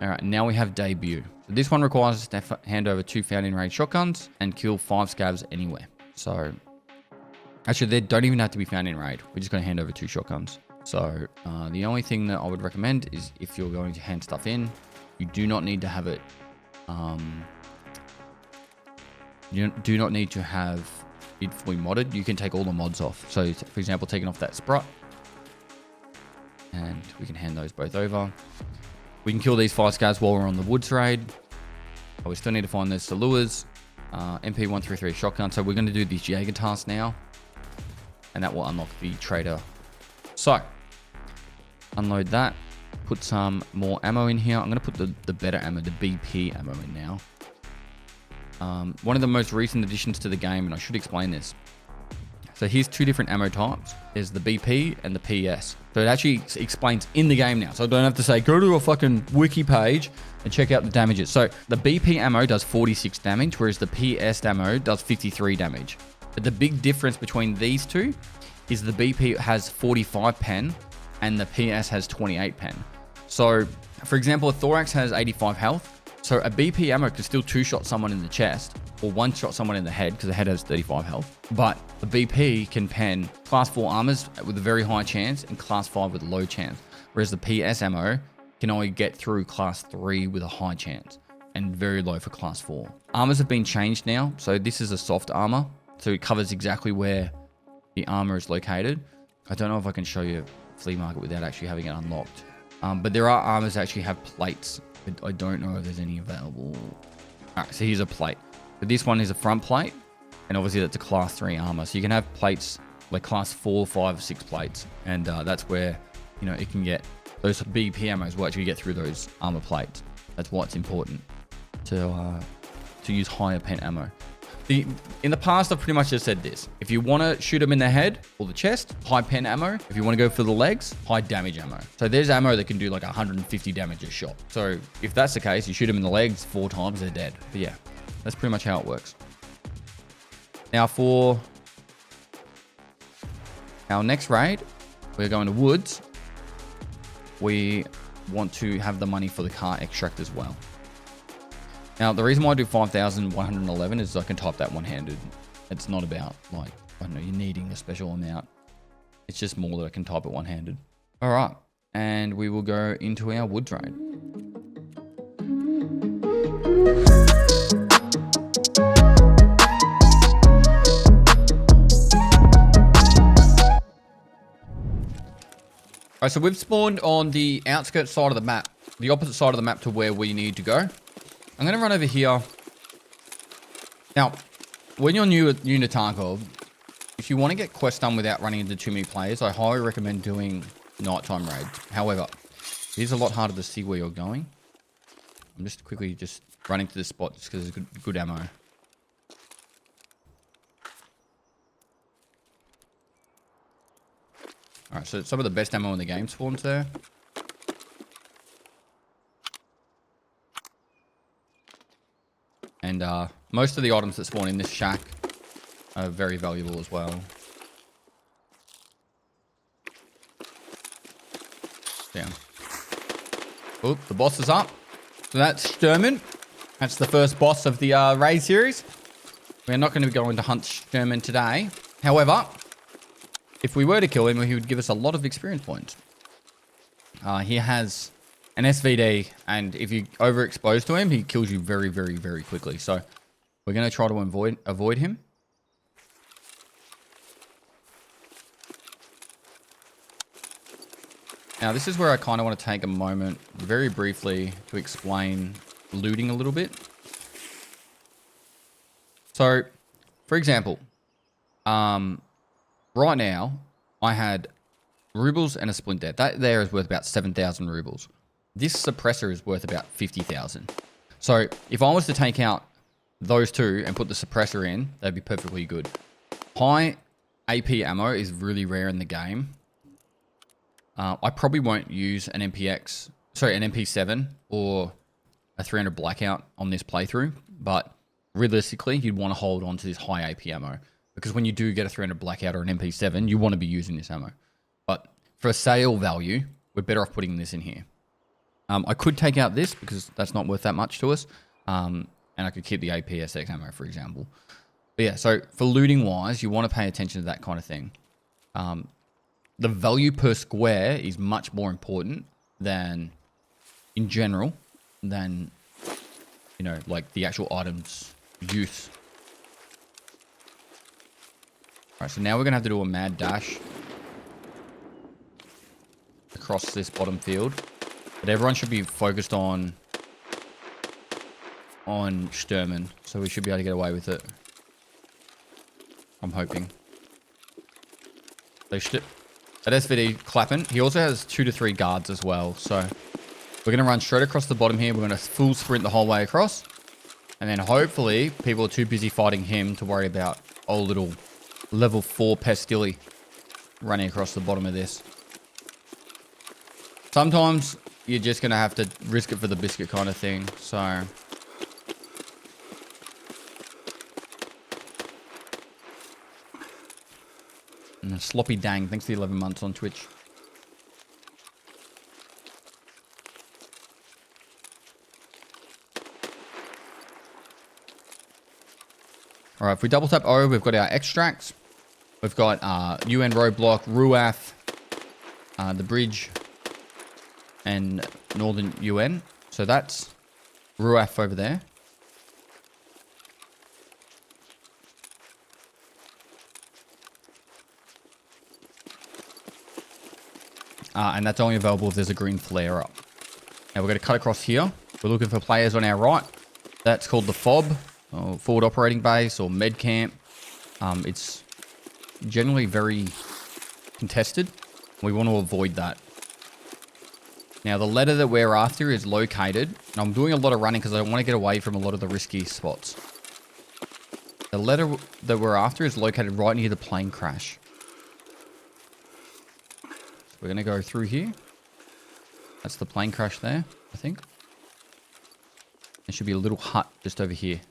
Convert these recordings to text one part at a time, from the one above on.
All right, now we have debut. So this one requires us to hand over 2 found in range shotguns and kill 5 scavs anywhere. So actually, they don't even have to be found in raid. We're just going to hand over 2 shotguns. So the only thing that I would recommend is if you're going to hand stuff in, you do not need to have it. You do not need to have it fully modded. You can take all the mods off. So for example, taking off that sprite, and we can hand those both over. We can kill these 5 scavs while we're on the woods raid. But we still need to find those Saluas, MP133 shotgun. So we're going to do this Jaeger task now, and that will unlock the trader. So unload that. Put some more ammo in here. I'm going to put the better ammo, the BP ammo in now. One of the most recent additions to the game, and I should explain this. So here's 2 different ammo types. There's the BP and the PS. So it actually explains in the game now. So I don't have to say, go to a fucking wiki page and check out the damages. So the BP ammo does 46 damage, whereas the PS ammo does 53 damage. But the big difference between these two is the BP has 45 pen and the PS has 28 pen. So for example, a Thorax has 85 health. So a BP ammo can still 2-shot someone in the chest or 1-shot someone in the head because the head has 35 health. But the BP can pen class 4 armors with a very high chance and class 5 with a low chance. Whereas the PS ammo can only get through class 3 with a high chance and very low for class 4. Armors have been changed now. So this is a soft armor. So it covers exactly where the armor is located. I don't know if I can show you Flea Market without actually having it unlocked. But there are armors that actually have plates. I don't know if there's any available. All right, so here's a plate. But this one is a front plate, and obviously that's a class 3 armor. So you can have plates like class 4, 5, 6 plates, and that's where it can get those BP ammos will actually get through those armor plates. That's why it's important to use higher pen ammo. In the past, I've pretty much just said this. If you want to shoot them in the head or the chest, high pen ammo. If you want to go for the legs, high damage ammo. So there's ammo that can do like 150 damage a shot. So if that's the case, you shoot them in the legs 4 times, they're dead. But yeah, that's pretty much how it works. Now for our next raid, we're going to woods. We want to have the money for the car extract as well. Now, the reason why I do 5,111 is I can type that one-handed. It's not about, like, I don't know, you're needing a special amount. It's just more that I can type it one-handed. All right. And we will go into our wood raid. All right, so we've spawned on the outskirts side of the map, the opposite side of the map to where we need to go. I'm going to run over here. Now, when you're new to Tarkov, if you want to get quests done without running into too many players, I highly recommend doing nighttime raids. However, it is a lot harder to see where you're going. I'm just quickly running to this spot just because there's good ammo. Alright, so some of the best ammo in the game spawns there. And most of the items that spawn in this shack are very valuable as well. Down. Oh, the boss is up. So that's Sturman. That's the first boss of the raid series. We're not going to be going to hunt Sturman today. However, if we were to kill him, he would give us a lot of experience points. He has an SVD, and if you overexpose to him, he kills you very, very, very quickly. So we're going to try to avoid him. Now, this is where I kind of want to take a moment very briefly to explain looting a little bit. So, for example, right now, I had rubles and a splint. That there is worth about 7,000 rubles. This suppressor is worth about 50,000. So if I was to take out those two and put the suppressor in, that'd be perfectly good. High AP ammo is really rare in the game. I probably won't use an MP7 or a 300 blackout on this playthrough, but realistically, you'd want to hold on to this high AP ammo because when you do get a 300 blackout or an MP7, you want to be using this ammo. But for a sale value, we're better off putting this in here. I could take out this because that's not worth that much to us. And I could keep the APSX ammo, for example. But yeah, so for looting wise, you want to pay attention to that kind of thing. The value per square is much more important than, in general, than, you know, like the actual item's use. All right, so now we're going to have to do a mad dash across this bottom field. But everyone should be focused on Sturman, so we should be able to get away with it. I'm hoping. They should. At SVD clapping. He also has 2 to 3 guards as well, so we're going to run straight across the bottom here. We're going to full sprint the whole way across. And then hopefully people are too busy fighting him to worry about old little level 4 Pestily running across the bottom of this. Sometimes you're just going to have to risk it for the biscuit kind of thing, so... And Sloppy Dang, thanks for the 11 months on Twitch. All right, if we double tap O, we've got our extracts. We've got UN roadblock, Ruaf, the bridge, and Northern UN. So that's Ruaf over there. And that's only available if there's a green flare up. Now we're going to cut across here. We're looking for players on our right. That's called the FOB, or Forward Operating Base, or Med Camp. It's generally very contested. We want to avoid that. Now the letter that we're after is located. And I'm doing a lot of running because I want to get away from a lot of the risky spots. The letter that we're after is located right near the plane crash. We're going to go through here. That's the plane crash there, I think. There should be a little hut just over here.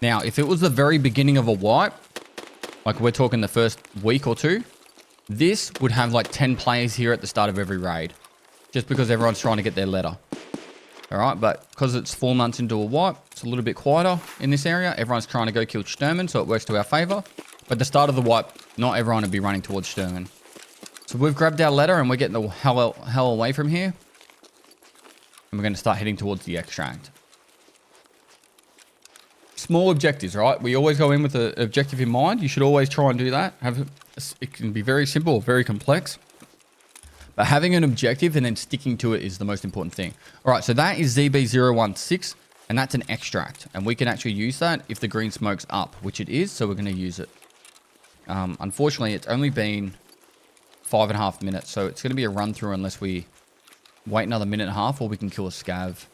Now, if it was the very beginning of a wipe, like we're talking the first week or two, this would have like 10 players here at the start of every raid. Just because everyone's trying to get their letter. All right, but because it's 4 months into a wipe, it's a little bit quieter in this area. Everyone's trying to go kill Sturman, so it works to our favor. But at the start of the wipe, not everyone would be running towards Sturman. So we've grabbed our letter and we're getting the hell away from here. And we're going to start heading towards the extract. Small objectives, right? We always go in with an objective in mind. You should always try and do that. It can be very simple or very complex. But having an objective and then sticking to it is the most important thing. All right, so that is ZB016, and that's an extract. And we can actually use that if the green smoke's up, which it is, so we're going to use it. Unfortunately, it's only been 5.5 minutes, so it's going to be a run-through unless we wait another minute and a half, or we can kill a scav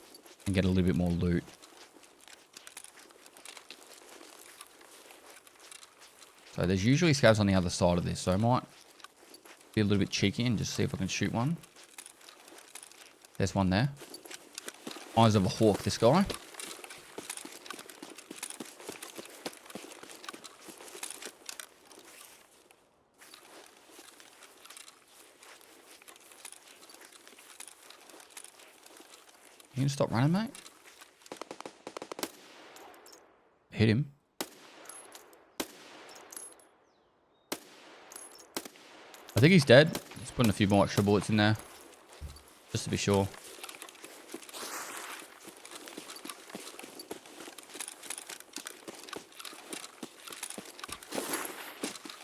and get a little bit more loot. So there's usually scavs on the other side of this, so I might be a little bit cheeky and just see if I can shoot one. There's one there. Eyes of a hawk, this guy. You gonna stop running, mate? Hit him. I think he's dead. Let's put in a few more extra bullets in there. Just to be sure.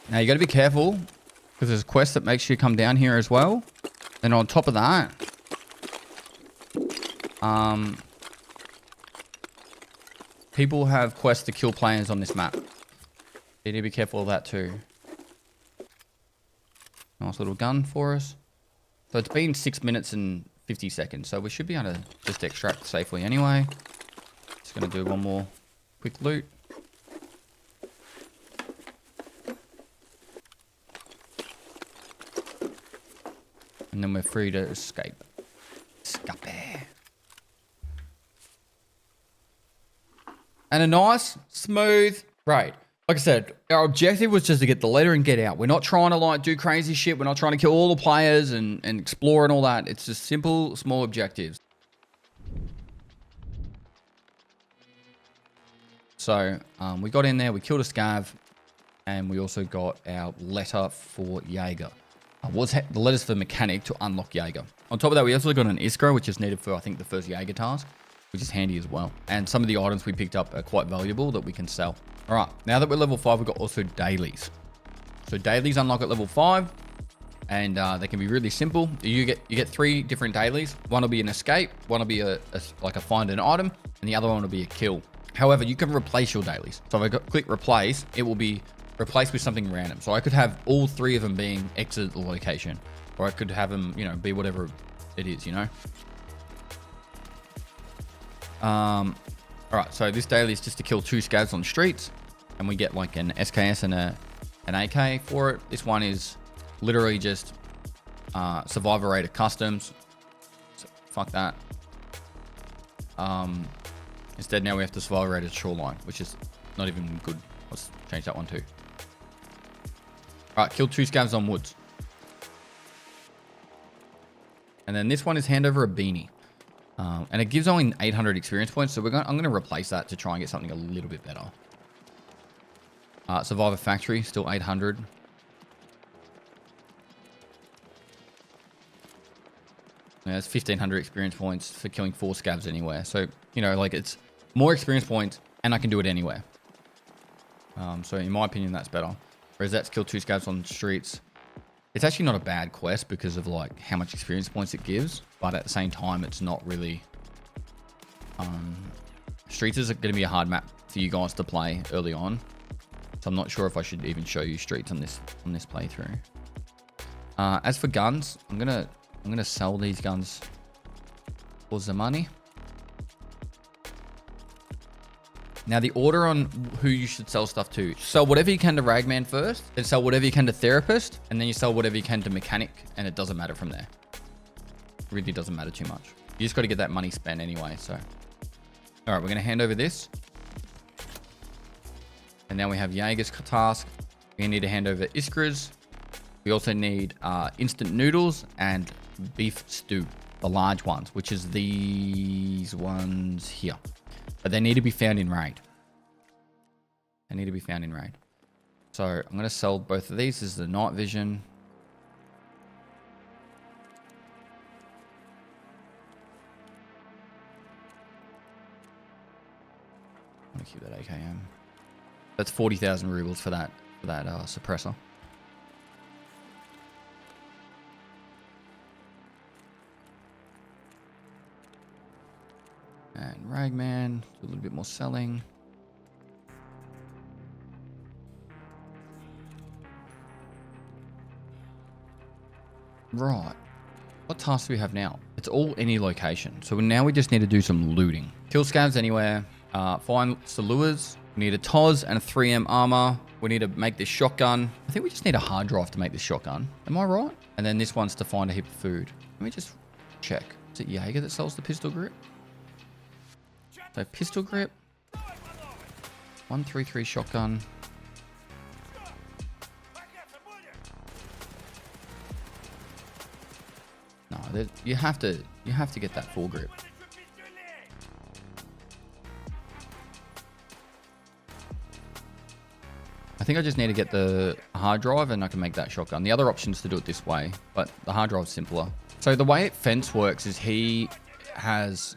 Now you got to be careful because there's a quest that makes you come down here as well. And on top of that, people have quests to kill players on this map. You need to be careful of that too. Nice little gun for us. So it's been 6 minutes and 50 seconds. So we should be able to just extract safely anyway. Just going to do one more quick loot. And then we're free to escape. Escape. And a nice, smooth raid. Like I said, our objective was just to get the letter and get out. We're not trying to like do crazy shit. We're not trying to kill all the players and explore and all that. It's just simple, small objectives. So we got in there, we killed a scav, and we also got our letter for Jaeger. The letters for mechanic to unlock Jaeger. On top of that, we also got an Iskra, which is needed for, I think, the first Jaeger task, which is handy as well. And some of the items we picked up are quite valuable that we can sell. All right, now that we're level 5, we've got also dailies. So dailies unlock at level 5, and they can be really simple. You get 3 different dailies. One will be an escape, one will be like a find an item, and the other one will be a kill. However, you can replace your dailies. So if I click replace, it will be replaced with something random. So I could have all 3 of them being exit the location, or I could have them, you know, be whatever it is, you know. All right, so this daily is just to kill 2 scavs on the streets, and we get like an SKS and an AK for it. This one is literally just survivor rate of customs. So fuck that. Instead, now we have to survivor rate of shoreline, which is not even good. Let's change that one too. All right, kill 2 scavs on woods. And then this one is hand over a beanie. And it gives only 800 experience points, so I'm going to replace that to try and get something a little bit better. Survivor Factory, still 800. Yeah, it's 1500 experience points for killing 4 scavs anywhere. So, you know, like it's more experience points, and I can do it anywhere. So in my opinion, that's better. Whereas that's kill 2 scavs on the streets. It's actually not a bad quest because of like how much experience points it gives, but at the same time, it's not really. Streets is going to be a hard map for you guys to play early on, so I'm not sure if I should even show you streets on this playthrough. As for guns, I'm gonna sell these guns for the money. Now, the order on who you should sell stuff to. Sell whatever you can to Ragman first, then sell whatever you can to Therapist, and then you sell whatever you can to Mechanic, and it doesn't matter from there. It really doesn't matter too much. You just got to get that money spent anyway, so. All right, we're going to hand over this. And now we have Jaeger's task. We need to hand over Iskras. We also need instant noodles and beef stew, the large ones, which is these ones here. But they need to be found in raid. They need to be found in raid. So I'm going to sell both of these. This is the night vision. I'm going to keep that AKM. That's 40,000 rubles for that suppressor. And Ragman, do a little bit more selling. Right. What tasks do we have now? It's all any location. So now we just need to do some looting. Kill scavs anywhere. Find Saluas. We need a TOS and a 3M armor. We need to make this shotgun. I think we just need a hard drive to make this shotgun. Am I right? And then this one's to find a heap of food. Let me just check. Is it Jaeger that sells the pistol grip? So pistol grip, 133 shotgun. No, you have to get that full grip. I think I just need to get the hard drive and I can make that shotgun. The other option is to do it this way, but the hard drive is simpler. So the way Fence works is he has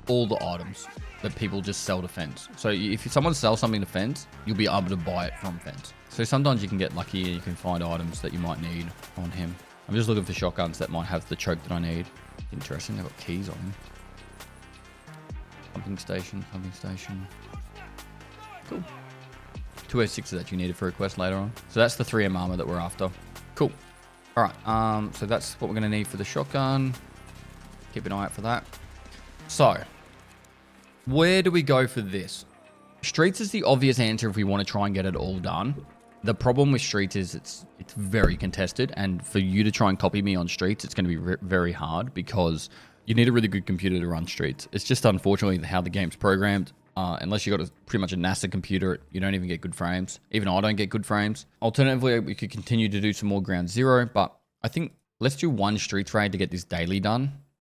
all the items that people just sell to Fence. So if someone sells something to Fence, you'll be able to buy it from Fence. So sometimes you can get lucky and you can find items that you might need on him. I'm just looking for shotguns that might have the choke that I need. Interesting, they've got keys on them. Pumping station. Cool. 206 is actually needed for a quest later on. So that's the 3M armor that we're after. Cool. All right, so that's what we're gonna need for the shotgun. Keep an eye out for that. So, where do we go for this? Streets is the obvious answer if we want to try and get it all done. The problem with Streets is it's very contested, and for you to try and copy me on Streets, it's going to be very hard because you need a really good computer to run Streets. It's just unfortunately how the game's programmed. Unless you got pretty much a NASA computer, you don't even get good frames. Even I don't get good frames. Alternatively, we could continue to do some more ground zero, but I think let's do one streets raid to get this daily done.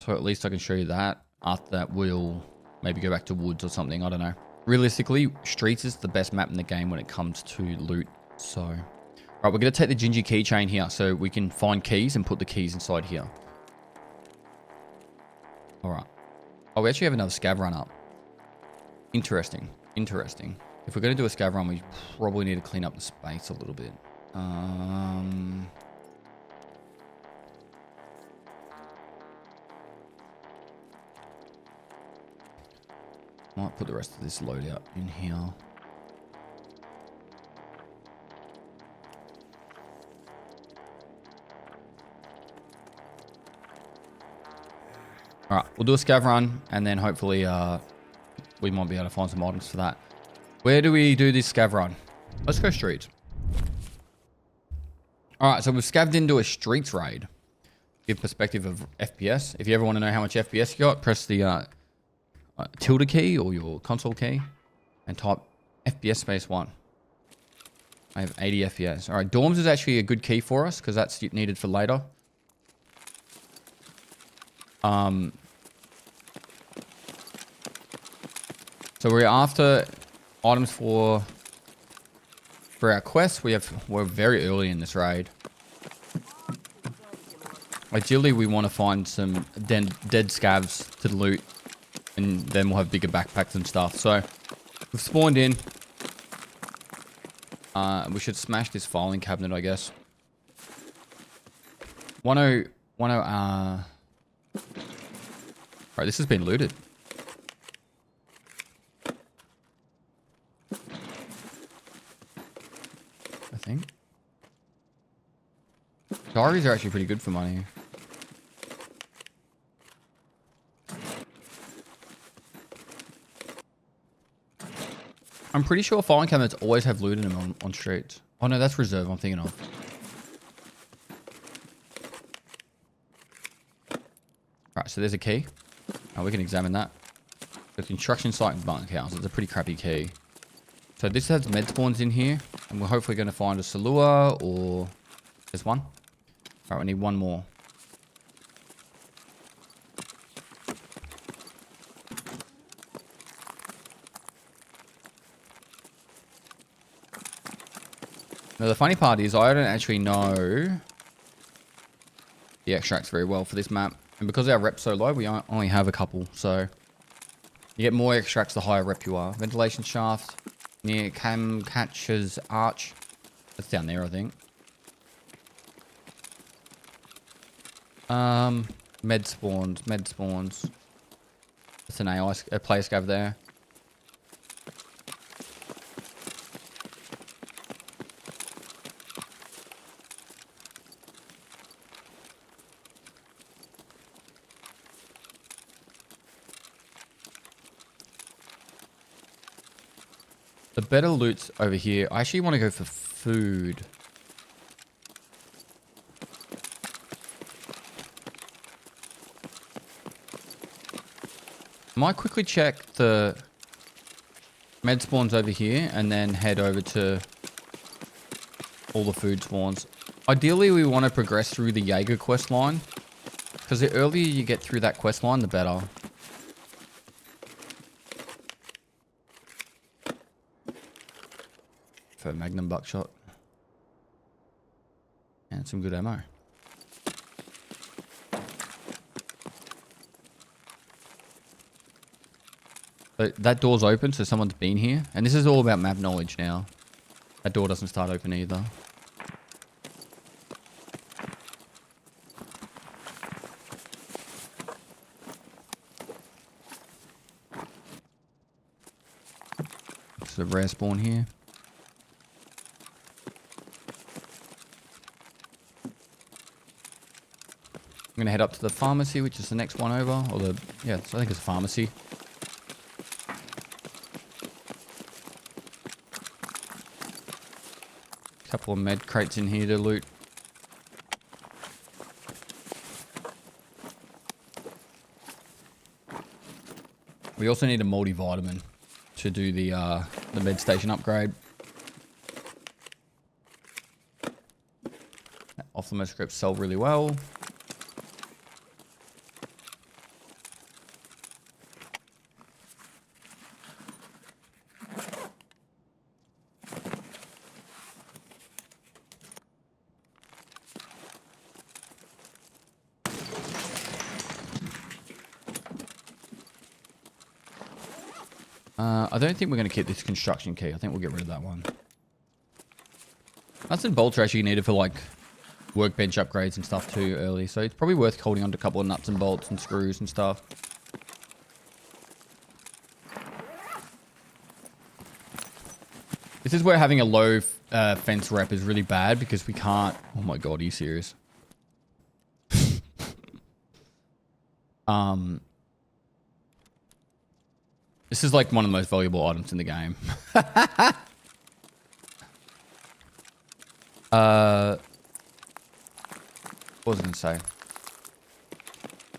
So at least I can show you that. After that, we'll maybe go back to woods or something. I don't know. Realistically, streets is the best map in the game when it comes to loot. So, all right, we're going to take the Gingy keychain here so we can find keys and put the keys inside here. All right. Oh, we actually have another scav run up. Interesting. Interesting. If we're going to do a scav run, we probably need to clean up the space a little bit. Might put the rest of this loadout in here. All right, we'll do a scav run, and then hopefully we might be able to find some items for that. Where do we do this scav run? Let's go streets. All right, so we've scavved into a streets raid. Give perspective of FPS. If you ever want to know how much FPS you got, press the tilde key or your console key and type FPS space 1. I have 80 FPS. All right, dorms is actually a good key for us because that's needed for later. So we're after items for our quest. We're very early in this raid. Ideally, we want to find some dead scavs to loot, and then we'll have bigger backpacks and stuff. So we've spawned in. We should smash this filing cabinet, I guess. 10. Right, this has been looted. I think. Diaries are actually pretty good for money. I'm pretty sure filing cabinets always have loot in them on streets. Oh no, that's reserve I'm thinking of. Right, so there's a key. We can examine that. The construction site and bunkhouse. It's a pretty crappy key. So this has med spawns in here. And we're hopefully going to find a Salua or... There's one. Alright, we need one more. Now the funny part is I don't actually know the extracts very well for this map. And because our rep's so low, we only have a couple. So you get more extracts the higher rep you are. Ventilation shaft near Cam Catcher's Arch. That's down there, I think. Med spawns. That's an AI, a player scav there. The better loot's over here. I actually want to go for food. I might quickly check the med spawns over here and then head over to all the food spawns. Ideally, we want to progress through the Jaeger quest line because the earlier you get through that quest line, the better. For Magnum buckshot. And some good ammo. So that door's open, so someone's been here. And this is all about map knowledge now. That door doesn't start open either. It's a rare spawn here. I'm going to head up to the pharmacy, which is the next one over. Or the, yeah, I think it's a pharmacy. Couple of med crates in here to loot. We also need a multivitamin. to do the med station upgrade. Ophthalmo scripts sell really well. I don't think we're going to keep this construction key. I think we'll get rid of that one. Nuts and bolts are actually needed for like workbench upgrades and stuff too early. So it's probably worth holding on to a couple of nuts and bolts and screws and stuff. This is where having a low fence rep is really bad because we can't... Oh my god, are you serious? This is like one of the most valuable items in the game. What was I going to say?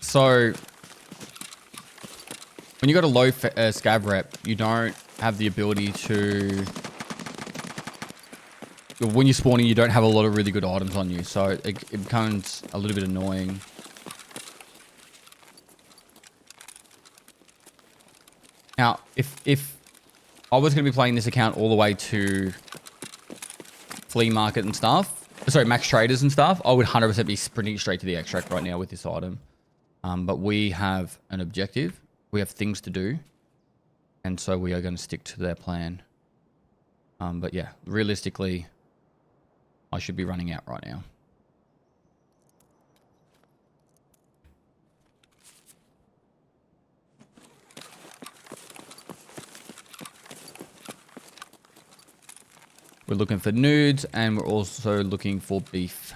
So, when you got a low scav rep, you don't have the ability to... When you're spawning, you don't have a lot of really good items on you, so it becomes a little bit annoying. Now, if I was going to be playing this account all the way to Flea Market and stuff, sorry, Max Traders and stuff, I would 100% be sprinting straight to the extract right now with this item. But we have an objective. We have things to do. And so we are going to stick to their plan. But yeah, realistically, I should be running out right now. We're looking for nudes, and we're also looking for beef.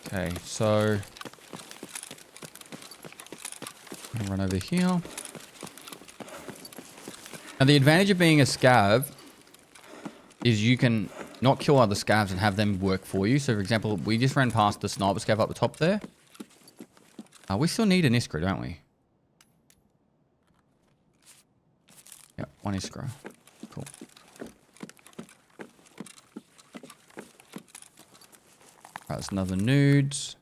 Okay, so I'm gonna run over here. Now the advantage of being a scav is you can not kill other scavs and have them work for you. So for example, we just ran past the sniper scav up the top there. We still need an iskra, don't we? Yeah, one iskra. Cool. Alright, that's another nudes.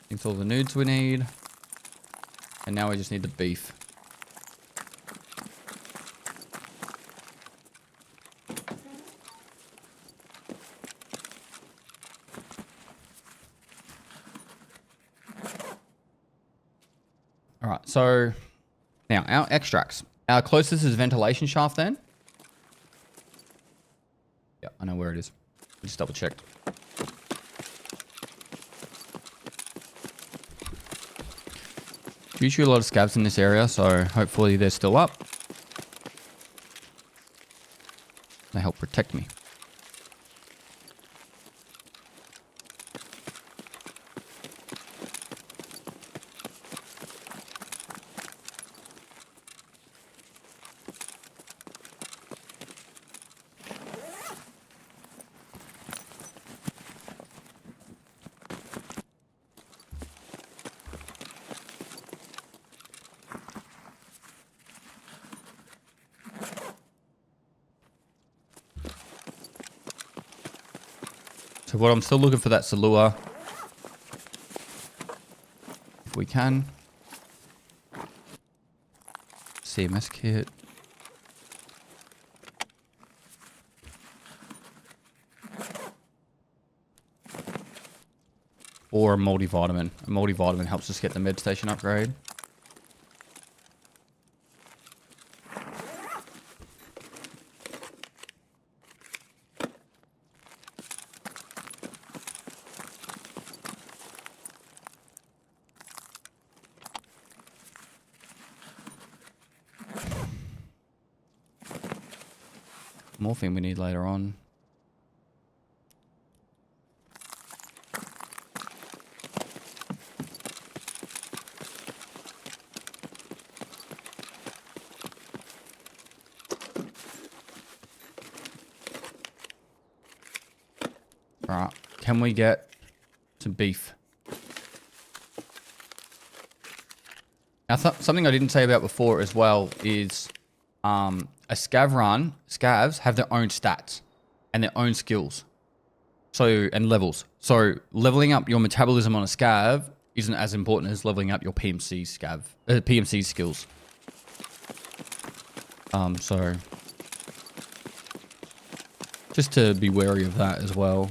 It's all the nudes we need. And now we just need the beef. All right, so now our extracts. Our closest is ventilation shaft then. Yeah, I know where it is. I just double checked. Usually a lot of scavs in this area, so hopefully they're still up. They help protect me. So what I'm still looking for that Salua. If we can. CMS kit. Or a multivitamin. A multivitamin helps us get the med station upgrade. Morphine we need later on. All right. Can we get some beef? Now, something I didn't say about before as well is a scav run, scavs have their own stats and their own skills. So, and levels. So leveling up your metabolism on a scav isn't as important as leveling up your PMC PMC skills. So just to be wary of that as well.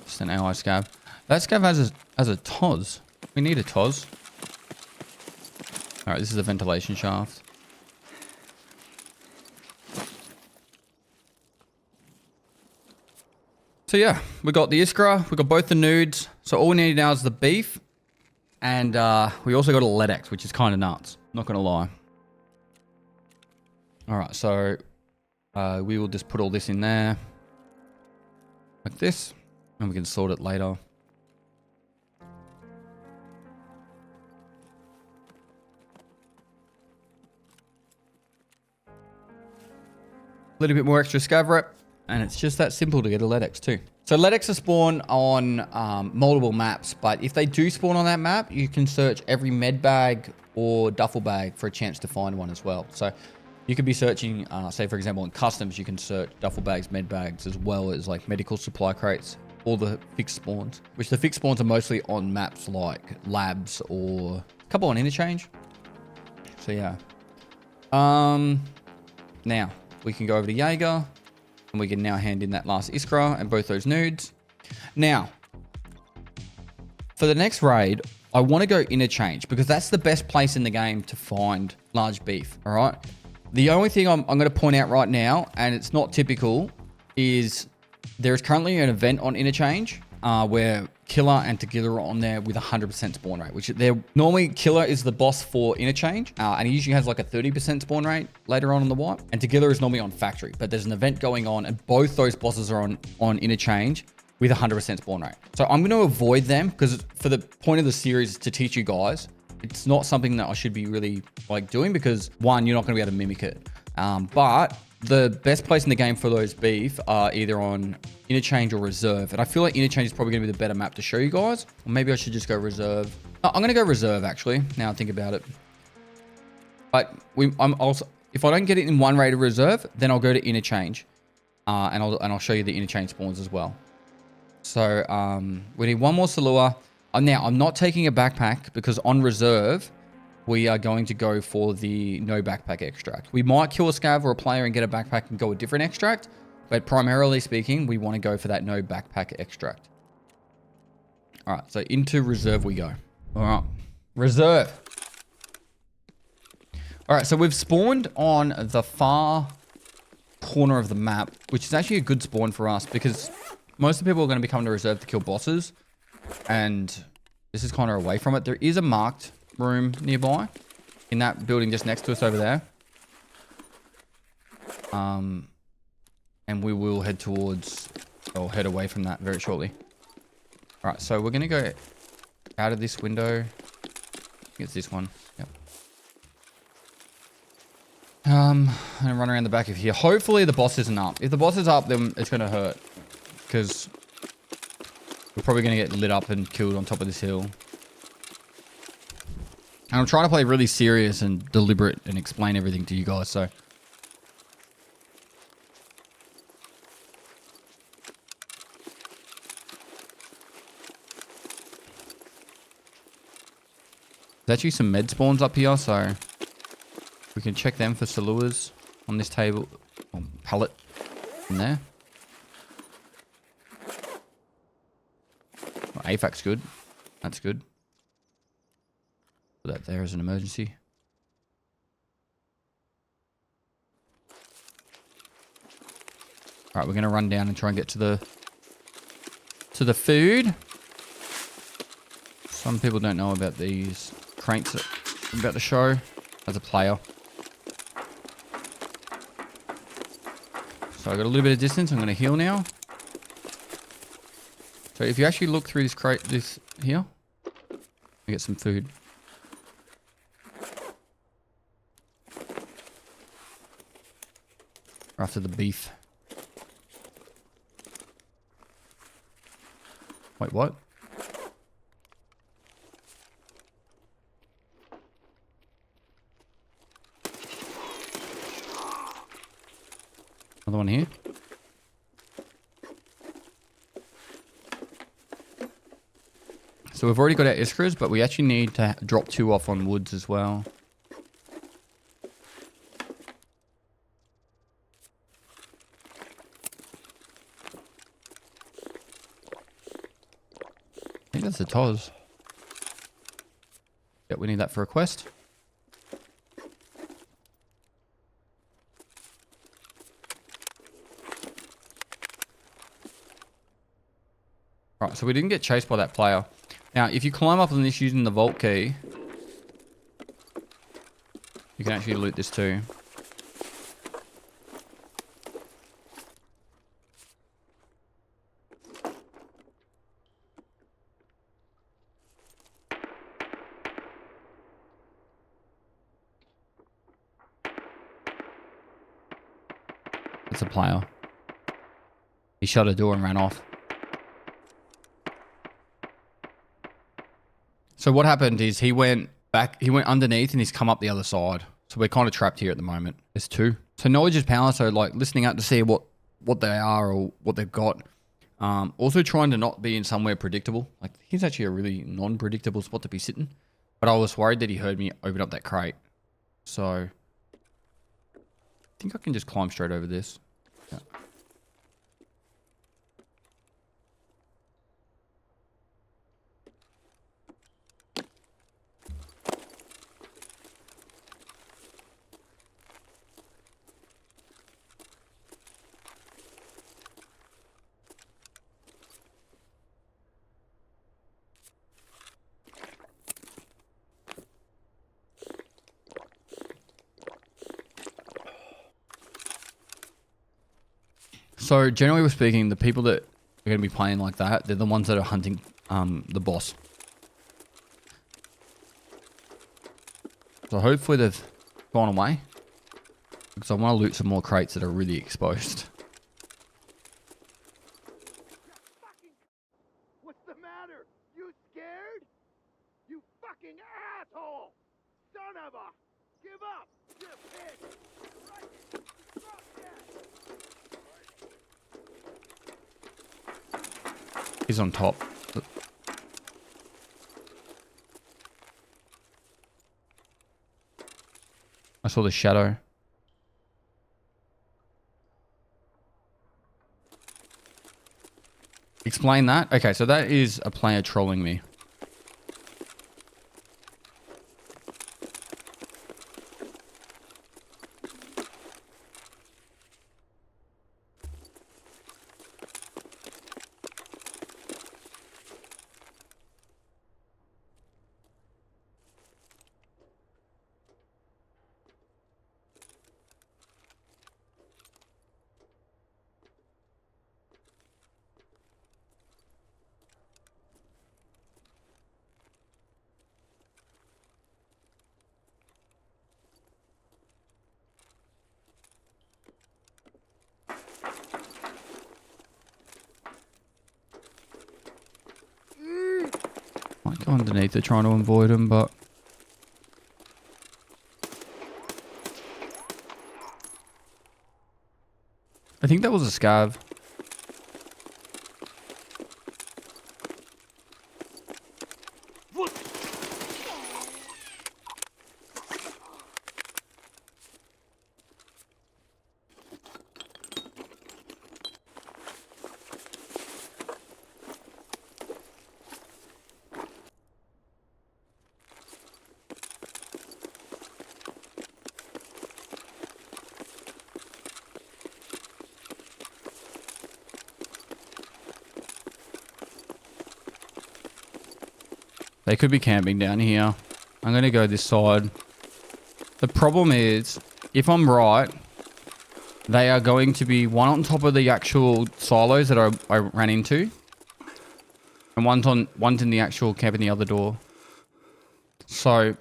Just an ally scav. That scav has a TOS. We need a TOS. Alright, this is a ventilation shaft. So yeah, we got the Iskra, we got both the nudes. So all we need now is the beef. And we also got a LEDX, which is kind of nuts. Not going to lie. Alright, so we will just put all this in there. Like this. And we can sort it later. A little bit more extra scav rep, and it's just that simple to get a LEDX too. So LEDX are spawn on multiple maps, but if they do spawn on that map, you can search every med bag or duffel bag for a chance to find one as well. So you could be searching, say for example, in customs, you can search duffel bags, med bags, as well as like medical supply crates, or the fixed spawns, which the fixed spawns are mostly on maps like labs or a couple on interchange. So yeah. Now, we can go over to Jaeger, and we can now hand in that last Iskra and both those nudes. Now, for the next raid, I want to go interchange because that's the best place in the game to find large beef, all right? The only thing I'm going to point out right now, and it's not typical, is there is currently an event on interchange where Killer and Tequila are on there with 100% spawn rate, which they're normally Killer is the boss for interchange, and he usually has like a 30% spawn rate later on in the wipe, and Tequila is normally on factory, but there's an event going on and both those bosses are on interchange with 100% spawn rate. So I'm going to avoid them because for the point of the series is to teach you guys, it's not something that I should be really like doing because one, you're not going to be able to mimic it. But the best place in the game for those beef are either on interchange or reserve. And I feel like interchange is probably going to be the better map to show you guys. Or maybe I should just go reserve. I'm going to go reserve actually, now I think about it. But I'm also, if I don't get it in one raid of reserve, then I'll go to interchange. And I'll show you the interchange spawns as well. So we need one more Salua. Now I'm not taking a backpack because on reserve, we are going to go for the no backpack extract. We might kill a scav or a player and get a backpack and go a different extract, but primarily speaking, we want to go for that no backpack extract. All right, so into reserve we go. All right, reserve. All right, so we've spawned on the far corner of the map, which is actually a good spawn for us because most of the people are going to be coming to reserve to kill bosses, and this is kind of away from it. There is a marked room nearby in that building just next to us over there, and we will head towards or head away from that very shortly. All right, so we're gonna go out of this window. I think it's this one. Yep. And run around the back of here. Hopefully the boss isn't up. If the boss is up, then it's gonna hurt because we're probably gonna get lit up and killed on top of this hill. And I'm trying to play really serious and deliberate and explain everything to you guys, so. There's actually some med spawns up here, so we can check them for Saluas on this table, or pallet in there. Well, AFAC's good. That's good. Put that there as an emergency. All right, we're gonna run down and try and get to the food. Some people don't know about these crates that I'm about to show as a player. So I got a little bit of distance. I'm gonna heal now. So if you actually look through this crate, this here, I get some food. After the beef. Wait, what? Another one here. So we've already got our iskras, but we actually need to drop 2 off on woods as well. I think that's the Toz. Yeah, we need that for a quest. Right, so we didn't get chased by that player. Now, if you climb up on this using the vault key, you can actually loot this too. It's a player. He shut a door and ran off. So what happened is he went back, he went underneath and he's come up the other side. So we're kind of trapped here at the moment. There's 2. So knowledge is power. So like listening out to see what they are or what they've got. Also trying to not be in somewhere predictable. Like he's actually a really non-predictable spot to be sitting. But I was worried that he heard me open up that crate. So I think I can just climb straight over this. Yeah. So generally speaking, the people that are going to be playing like that, they're the ones that are hunting the boss. So hopefully they've gone away. Because I want to loot some more crates that are really exposed. What's the matter? You scared? You fucking asshole! Son of a... Give up! You pig! Right. Drop dead! He's on top. I saw the shadow. Explain that? Okay, so that is a player trolling me. Might go underneath it trying to avoid him, but... I think that was a scav. They could be camping down here. I'm going to go this side. The problem is, if I'm right, they are going to be one on top of the actual silos that I ran into. And one's in the actual camp in the other door. So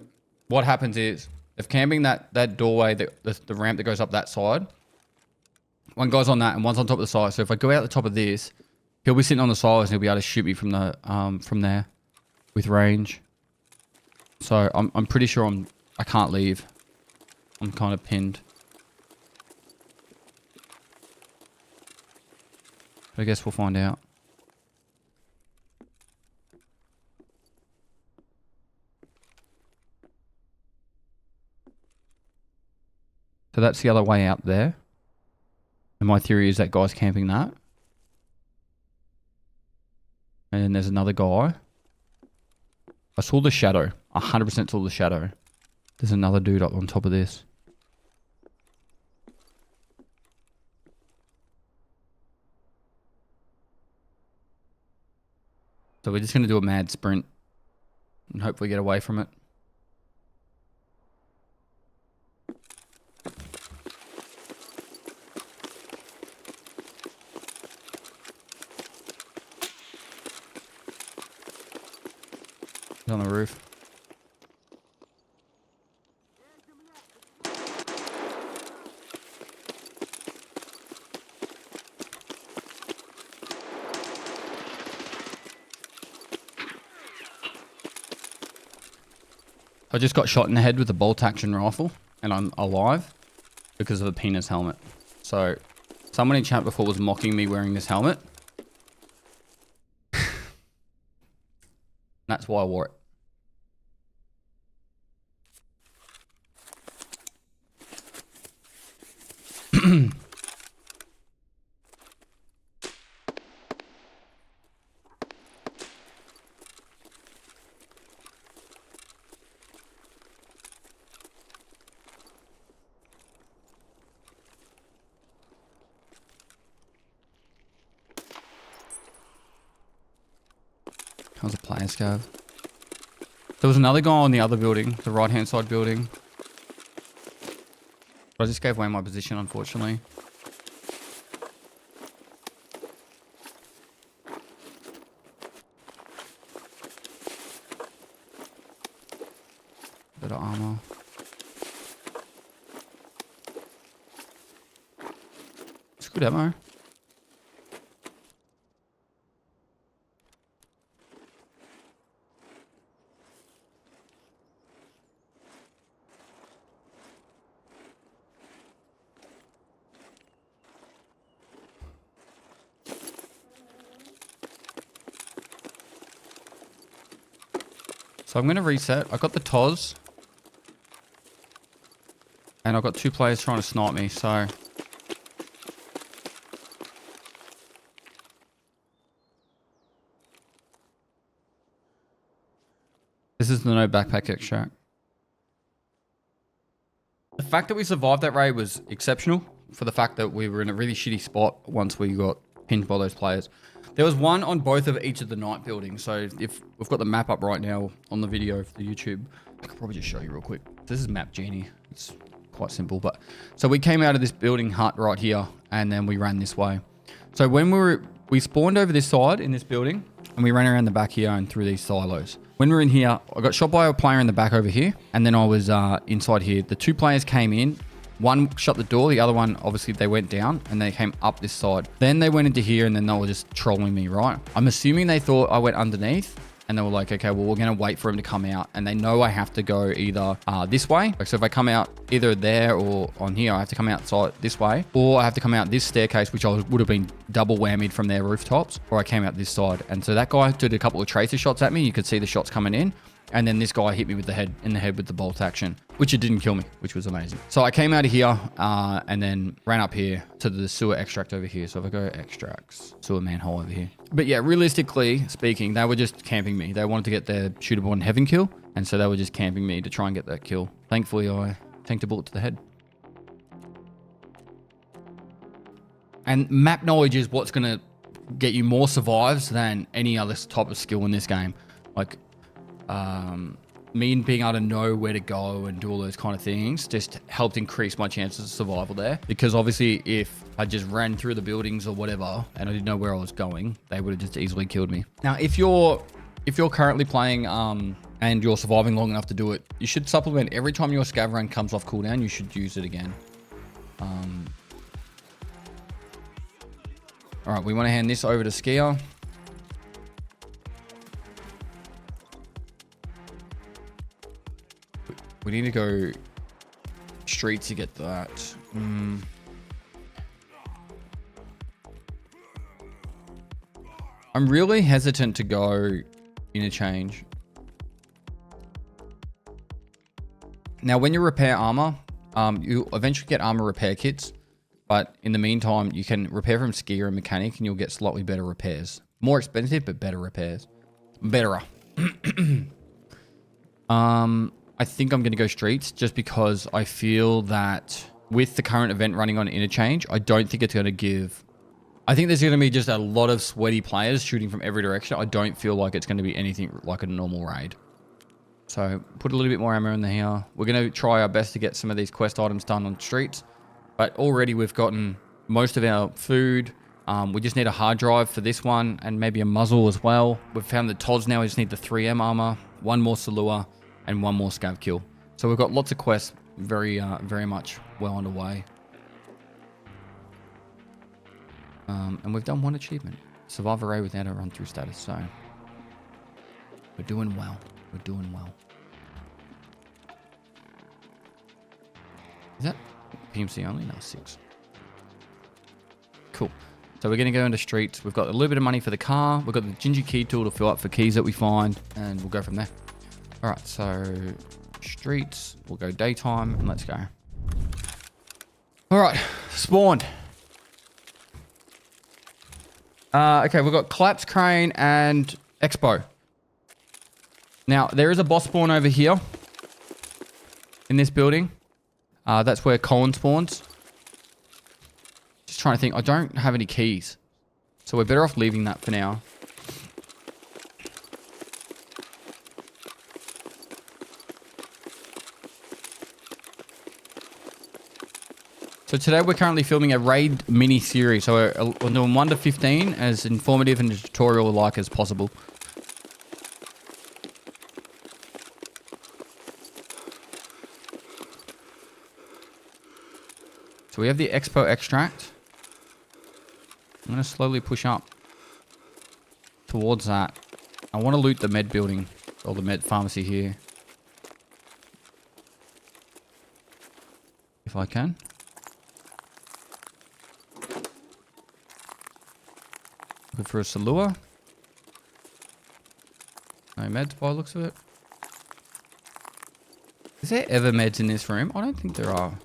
what happens is, if camping that doorway, the ramp that goes up that side, One guy's on that and one's on top of the silo. So if I go out the top of this, he'll be sitting on the silos and he'll be able to shoot me from there with range. So I'm pretty sure I can't leave. I'm kind of pinned. I guess we'll find out. So that's the other way out there. And my theory is that guy's camping that. And then there's another guy. I saw the shadow. 100% saw the shadow. There's another dude up on top of this. So we're just going to do a mad sprint. And hopefully get away from it. He's on the roof. I just got shot in the head with a bolt action rifle and I'm alive because of a penis helmet. So someone in chat before was mocking me wearing this helmet. That's why I wore it. How's a player scav? There was another guy on the other building, the right hand side building. But I just gave away my position, unfortunately. Bit of armor. It's good ammo. So I'm going to reset. I got the TOS. And I've got two players trying to snipe me, so... This is the no backpack extract. The fact that we survived that raid was exceptional. For the fact that we were in a really shitty spot once we got pinned by those players. There was one on both of each of the night buildings. So if we've got the map up right now on the video for the YouTube, I could probably just show you real quick. This is Map Genie. It's quite simple, but so we came out of this building hut right here and then we ran this way. So when we spawned over this side in this building and we ran around the back here and through these silos. When we were in here, I got shot by a player in the back over here and then I was inside here. The two players came in. One shut the door, the other one, obviously they went down and they came up this side. Then they went into here and then they were just trolling me, right? I'm assuming they thought I went underneath and they were like, okay, well, we're going to wait for him to come out. And they know I have to go either this way. So if I come out either there or on here, I have to come outside this way, or I have to come out this staircase, which would have been double whammied from their rooftops, or I came out this side. And so that guy did a couple of tracer shots at me. You could see the shots coming in. And then this guy hit me with the head with the bolt action, which it didn't kill me, which was amazing. So I came out of here and then ran up here to the sewer extract over here. So if I go extracts, sewer manhole over here. But yeah, realistically speaking, they were just camping me. They wanted to get their shootable and heaven kill. And so they were just camping me to try and get that kill. Thankfully, I tanked a bullet to the head. And map knowledge is what's going to get you more survives than any other type of skill in this game. Like, me being able to know where to go and do all those kind of things just helped increase my chances of survival there. Because obviously if I just ran through the buildings or whatever and I didn't know where I was going, they would have just easily killed me. Now, if you're currently playing and you're surviving long enough to do it, you should supplement every time your scav run comes off cooldown. You should use it again. All right, we want to hand this over to Skier. We need to go street to get that. I'm really hesitant to go interchange. Now, when you repair armor, you eventually get armor repair kits. But in the meantime, you can repair from Skier and Mechanic and you'll get slightly better repairs. More expensive, but better repairs. Betterer. I think I'm going to go streets just because I feel that with the current event running on interchange, I don't think it's going to give... I think there's going to be just a lot of sweaty players shooting from every direction. I don't feel like it's going to be anything like a normal raid. So put a little bit more ammo in here. We're going to try our best to get some of these quest items done on streets. But already we've gotten most of our food. We just need a hard drive for this one and maybe a muzzle as well. We've found the TODs now. We just need the 3M armor, one more Salua, and one more scav kill. So we've got lots of quests very much well underway. And we've done one achievement. Survive a raid without a run-through status. So we're doing well. We're doing well. Is that PMC only? No, 6. Cool. So we're going to go into streets. We've got a little bit of money for the car. We've got the Ginger Key tool to fill up for keys that we find. And we'll go from there. All right, so streets. We'll go daytime and let's go. All right, spawned. Okay, we've got Collapse Crane and Expo. Now, there is a boss spawn over here in this building. That's where Colin spawns. Just trying to think. I don't have any keys. So we're better off leaving that for now. So today we're currently filming a raid mini series. So we're doing 1 to 15 as informative and tutorial-like as possible. So we have the Expo extract. I'm going to slowly push up towards that. I want to loot the med building or the med pharmacy here. If I can. Looking for a Salua. No meds by the looks of it. Is there ever meds in this room? I don't think there are.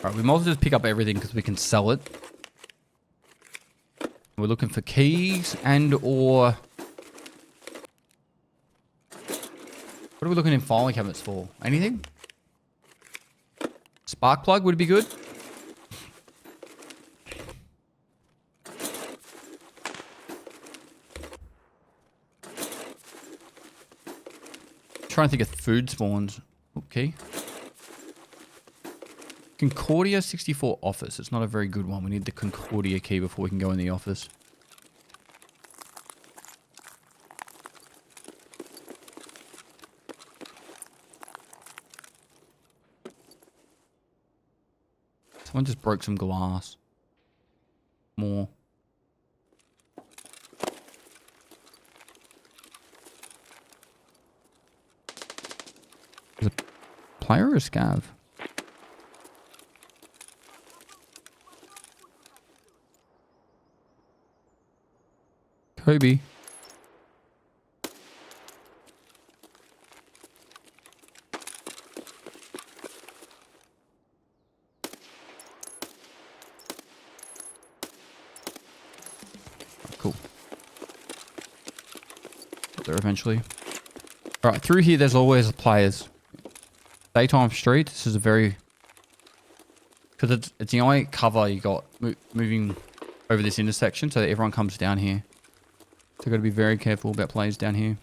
Alright, we might as well just pick up everything because we can sell it. We're looking for keys and or... What are we looking in filing cabinets for? Anything? Spark plug would be good. Trying to think of food spawns. Okay. Concordia 64 office. It's not a very good one. We need the Concordia key before we can go in the office. Someone just broke some glass. More. Is it a player or a scav? Kobe. Cool. Get there eventually. Alright, through here there's always players. Daytime street, this is a very... Because it's the only cover you got moving over this intersection so that everyone comes down here. So got to be very careful about players down here.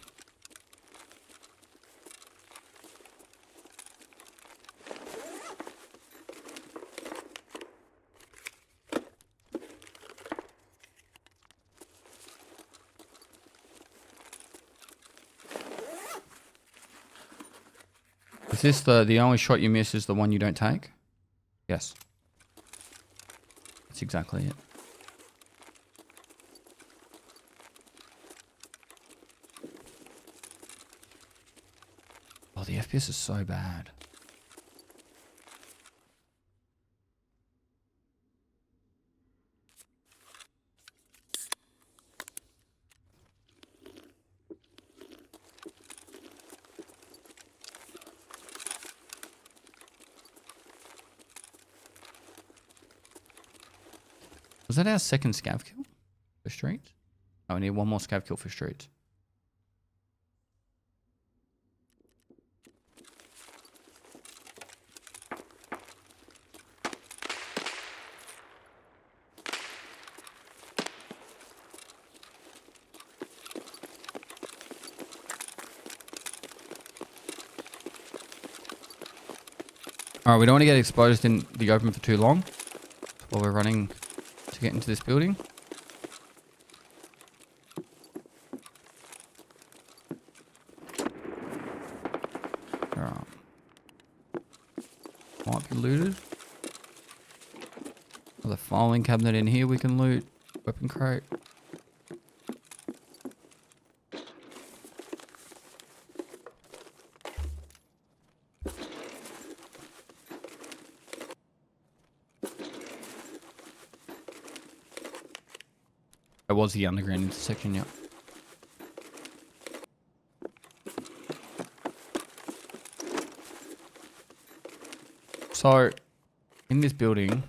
Is this the only shot you miss is the one you don't take? Yes. That's exactly it. Oh, the FPS is so bad. Was that our second scav kill for street? Oh, we need one more scav kill for street. Alright, we don't want to get exposed in the open for too long while we're running to get into this building. Alright. Might be looted. There's a filing cabinet in here we can loot. Weapon crate. It was the underground intersection, yep. So, in this building,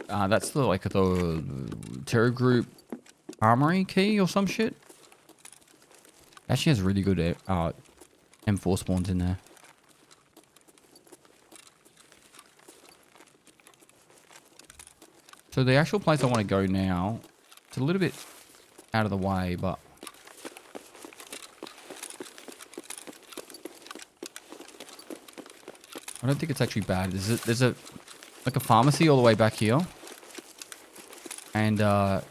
that's the terror group armory key or some shit. Actually has really good M4 spawns in there. So the actual place I want to go now, it's a little bit out of the way, but I don't think it's actually bad. There's a pharmacy all the way back here, and a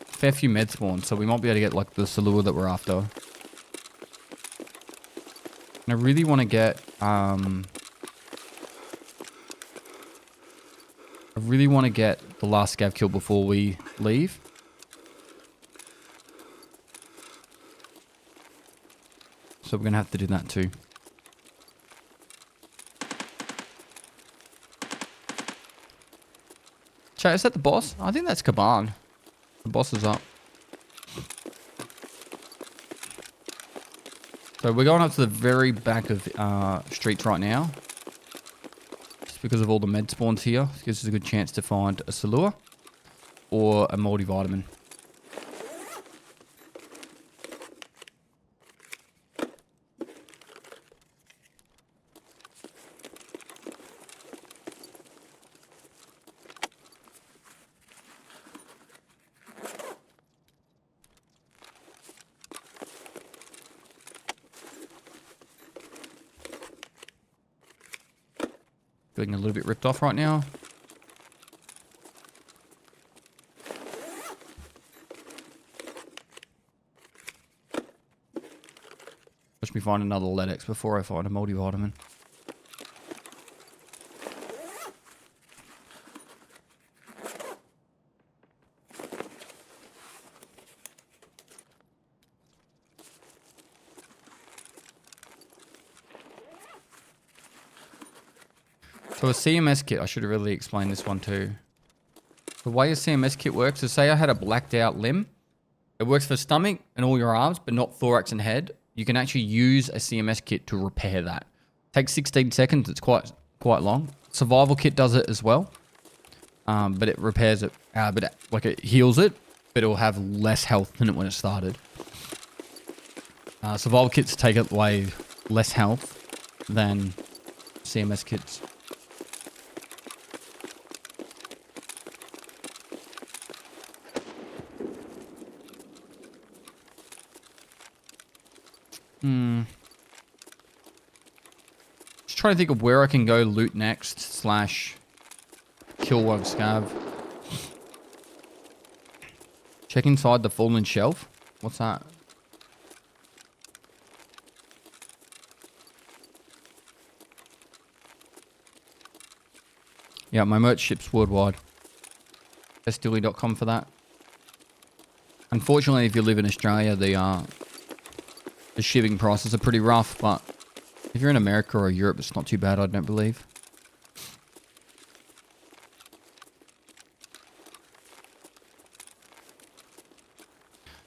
fair few med spawns, so we might be able to get like the Salua that we're after. And I really want to get the last scav kill before we leave. So we're going to have to do that too. Chat, is that the boss? I think that's Kaban. The boss is up. So we're going up to the very back of streets right now. Because of all the med spawns here, it gives us a good chance to find a Salua or a multivitamin. Feeling a little bit ripped off right now. Watch me find another LEDX before I find a multivitamin. So a CMS kit, I should have really explained this one too. The way a CMS kit works is, say I had a blacked out limb. It works for stomach and all your arms, but not thorax and head. You can actually use a CMS kit to repair that. Takes 16 seconds, it's quite long. Survival kit does it as well. But it repairs it, it heals it, but it will have less health than it when it started. Survival kits take away less health than CMS kits. Just trying to think of where I can go loot next slash kill one scav. Check inside the fallen shelf. What's that? Yeah, my merch ships worldwide. Pestily.com for that. Unfortunately, if you live in Australia, the shipping prices are pretty rough, but if you're in America or Europe, it's not too bad, I don't believe.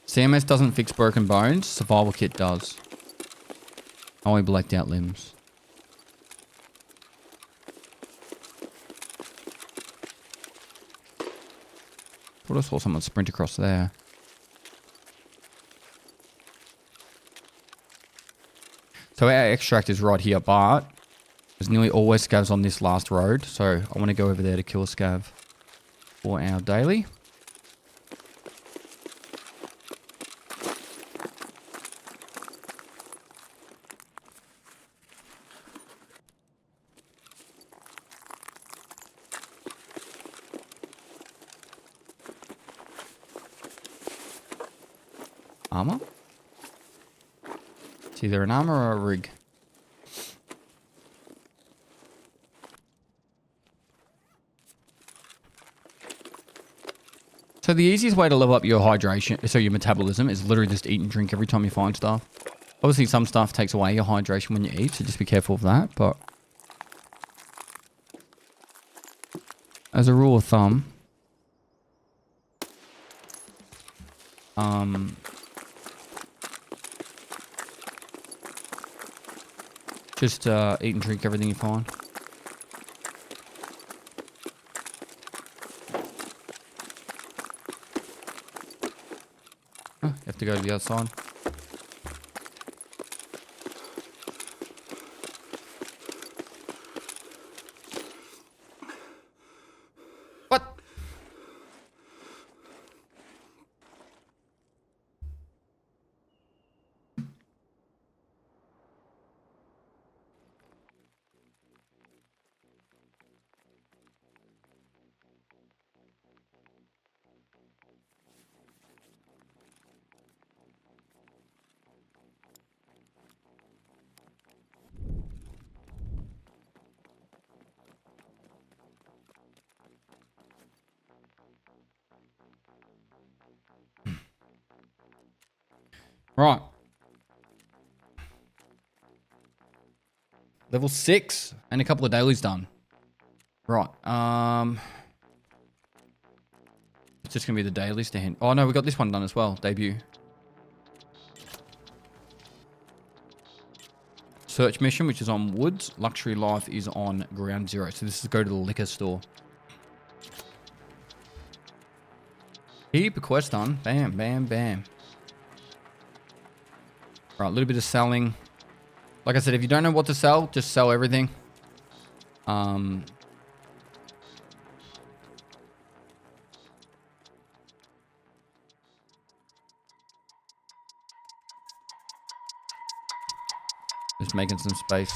CMS doesn't fix broken bones. Survival kit does. Only blacked out limbs. Thought I saw someone sprint across there. So our extract is right here, but there's nearly always scavs on this last road. So I want to go over there to kill a scav for our daily. Armor? It's either an armor or a rig. So the easiest way to level up your hydration, so your metabolism, is literally just eat and drink every time you find stuff. Obviously some stuff takes away your hydration when you eat, so just be careful of that, but as a rule of thumb, just eat and drink everything you find. Oh, you have to go to the other side. What? Right. Level 6 and a couple of dailies done. Right. It's just gonna be the dailies to hand. Oh no, we got this one done as well. Debut. Search mission, which is on Woods. Luxury Life is on Ground Zero. So this is go to the liquor store. Keep a quest done. Bam, bam, bam. Right, a little bit of selling. Like I said, if you don't know what to sell, just sell everything. Just making some space.